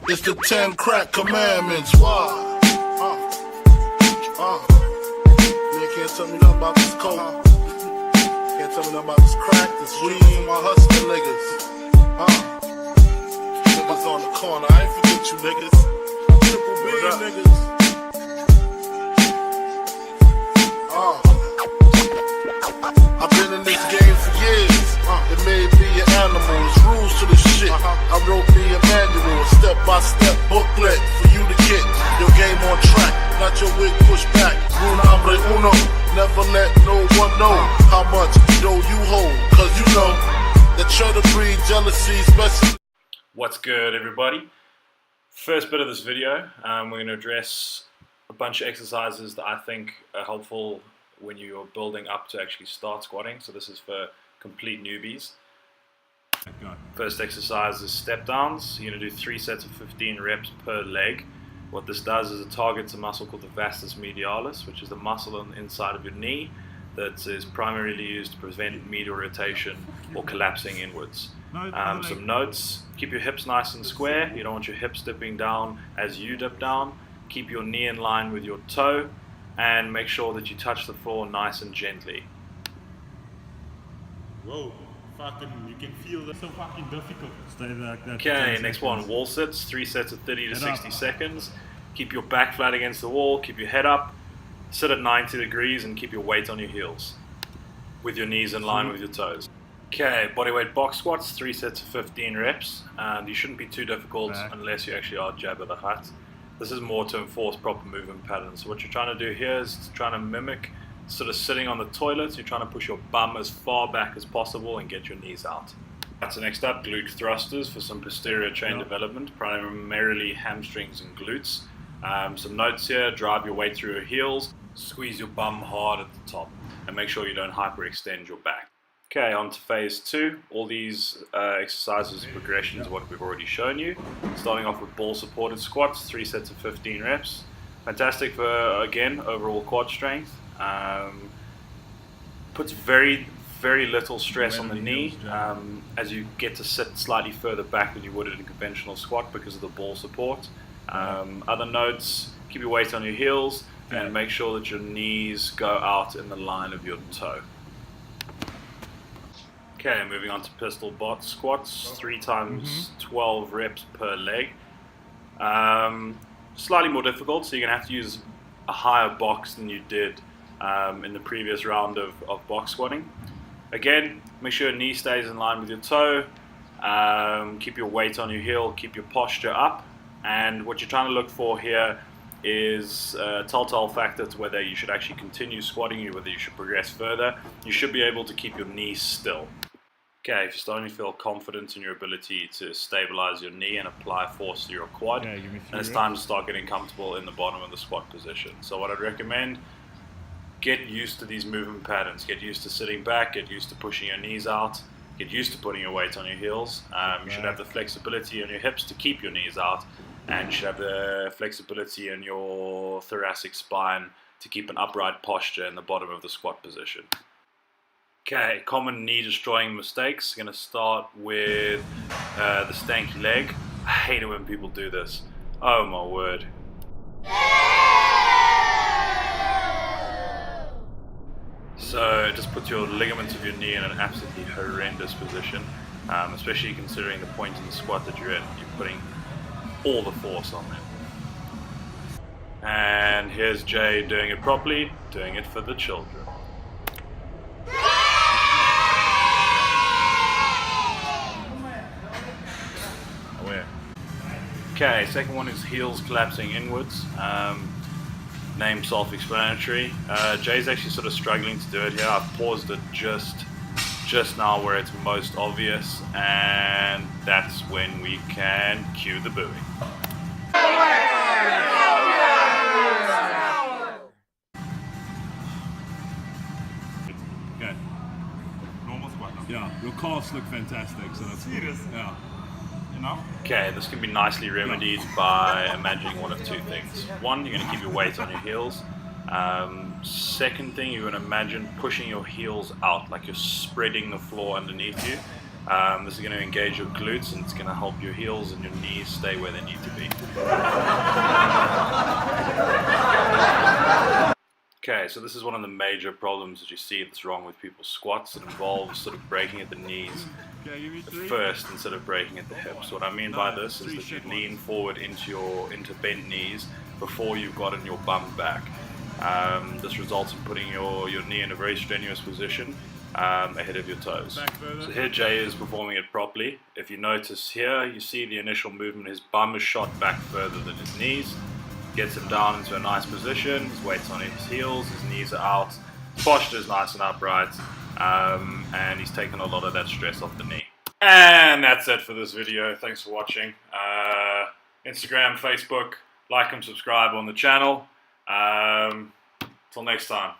It's the 10 crack commandments. Why? You can't tell me nothing about this coke. Can't tell me nothing about this crack, this weed, my hustling niggas. Niggas on the corner, I ain't forget you niggas. Triple B niggas. I've been in this game for years. It made me an animal. It's rules to this shit. I wrote me a manual, a step-by-step booklet for you to get your game on track. Not your wig pushed back. Un hombre uno. Never let no one know how much dough you hold. Cause you know that try to breed jealousy, especially. What's good, everybody? First bit of this video, we're going to address a bunch of exercises that I think are helpful when you're building up to actually start squatting. So this is for complete newbies. First exercise is step downs. You're going to do 3 sets of 15 reps per leg. What this does is it targets a muscle called the vastus medialis, which is the muscle on the inside of your knee that is primarily used to prevent medial rotation or collapsing inwards. Some notes: keep your hips nice and square. You don't want your hips dipping down as you dip down. Keep your knee in line with your toe, and make sure that you touch the floor nice and gently. Whoa, fucking, you can feel that's so fucking difficult. Stay like that. Okay, next one, wall sits, 3 sets of 30 to 60 seconds. Keep your back flat against the wall, keep your head up, sit at 90 degrees and keep your weight on your heels with your knees in line with your toes. Okay, bodyweight box squats, 3 sets of 15 reps. And you shouldn't be too difficult unless you actually are Jabba the Hutt. This is more to enforce proper movement patterns. So what you're trying to do here is trying to mimic sort of sitting on the toilet. You're trying to push your bum as far back as possible and get your knees out. That's the next up, glute thrusters for some posterior chain development, primarily hamstrings and glutes. Some notes here: drive your weight through your heels, squeeze your bum hard at the top, and make sure you don't hyperextend your back. Okay, on to phase 2. All these exercises and progressions are what we've already shown you. Starting off with ball supported squats, 3 sets of 15 reps. Fantastic for, again, overall quad strength. Puts very little stress on the knee as you get to sit slightly further back than you would in a conventional squat because of the ball support. Other notes: keep your weight on your heels and make sure that your knees go out in the line of your toe. Okay, moving on to pistol bot squats, 3 times 12 reps per leg. Slightly more difficult, so you're going to have to use a higher box than you did in the previous round of box squatting. Again, make sure your knee stays in line with your toe, keep your weight on your heel, keep your posture up, and what you're trying to look for here is a telltale factor to whether you should actually continue squatting or whether you should progress further. You should be able to keep your knee still. Okay, if you're starting to feel confident in your ability to stabilize your knee and apply force to your quad, then it's time to start getting comfortable in the bottom of the squat position. So what I'd recommend: get used to these movement patterns. Get used to sitting back, get used to pushing your knees out, get used to putting your weight on your heels. You should have the flexibility on your hips to keep your knees out, and you should have the flexibility in your thoracic spine to keep an upright posture in the bottom of the squat position. Okay, common knee destroying mistakes. I'm going to start with the stanky leg. I hate it when people do this. Oh my word. So just put your ligaments of your knee in an absolutely horrendous position, especially considering the point in the squat that you're in. You're putting all the force on them. And here's Jay doing it properly, doing it for the children. Okay, second one is heels collapsing inwards. Name self-explanatory. Jay's actually sort of struggling to do it here. I've paused it just now where it's most obvious, and that's when we can cue the booing. Okay. Normal squat now. Yeah, your calves look fantastic, so that's serious. Yeah. Okay, this can be nicely remedied by imagining one of 2 things. One, you're going to keep your weight on your heels. Second thing, you're going to imagine pushing your heels out, like you're spreading the floor underneath you. This is going to engage your glutes, and it's going to help your heels and your knees stay where they need to be. Okay, so this is one of the major problems that you see that's wrong with people's squats. It involves sort of breaking at the knees first instead of breaking at the hips. What I mean by this is that you lean forward into bent knees before you've gotten your bum back. This results in putting your knee in a very strenuous position ahead of your toes. So here Jay is performing it properly. If you notice here, you see the initial movement, his bum is shot back further than his knees. Gets him down into a nice position, his weight's on his heels, his knees are out, his posture is nice and upright, and he's taken a lot of that stress off the knee. And that's it for this video. Thanks for watching. Instagram, Facebook, like and subscribe on the channel. Till next time.